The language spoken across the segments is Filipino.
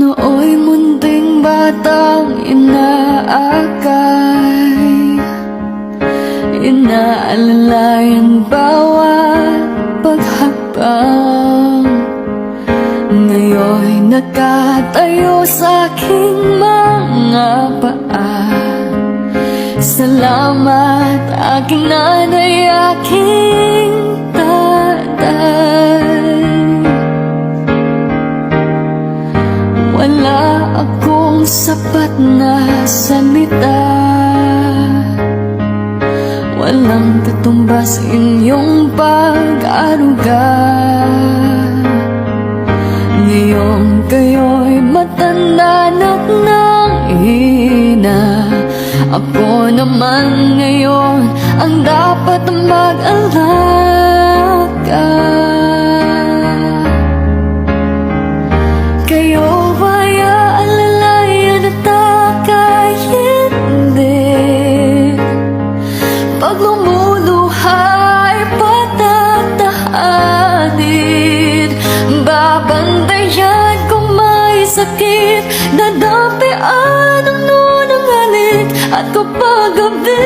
Nooy munting batang inaakay, inaalalayan bawat paghakbang. Ngayon'y nakatayo sa aking mga paa. Salamat aking nanay, aking tatay. Wala akong sapat na salita, walang katumbas inyong pag-aruga. Ngayong kayo'y matanda na't nanghina, ako naman ngayon ang dapat mag-alaga. Kayo ba'y aalalayan at aka'y hindi? Pag lumuluhay, patatahanin. Babantayan kung may sakit, dadampian ang nunang halik. At kapag gabi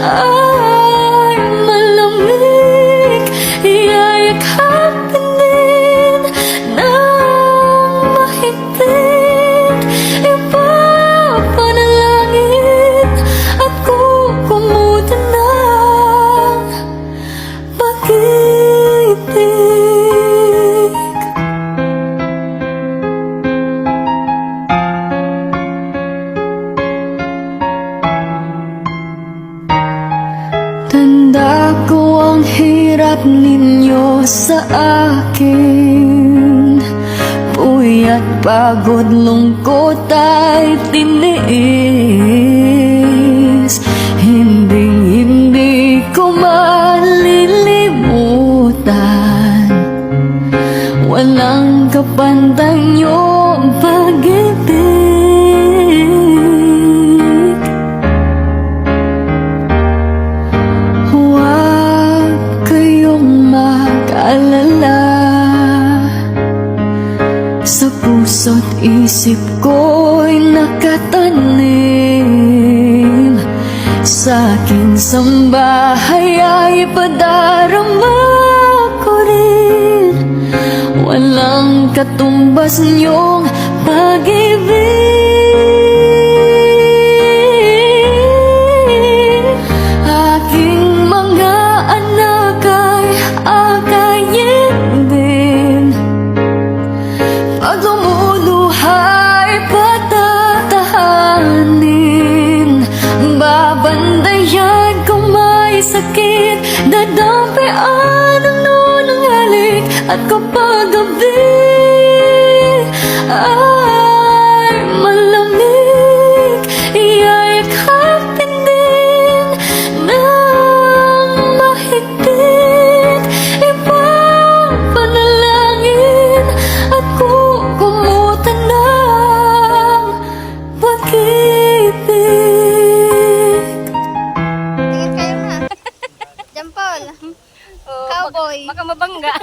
ay malamig, iyayakapin din ng mahigpit. Ipapanalangin at kukumutan ng pag-ibig. Tanda ko ang hirap ninyo sa akin, puyat, pagod, lungkot ay tiniis. Hindi ko malilimutan, walang kapantay niyong pag-ibig. Mag-alala, sa puso't isip ko'y nakatanim. Sa aking sambahay ay padarama ko rin, walang katumbas niyong pag-ibig. Aking mga anak ay akayin din, pag lumuluhay, patatahanin. Babandayan kung may sakit, dadampian ang nunang halik. At kapag gabi ay malamig, iyayakapin din ng mahigpit. Ipapanalangin at kukumutan ng pag-ibig. Tingin kayo na. Jampol. Oh, Cowboy. Baka mabangga.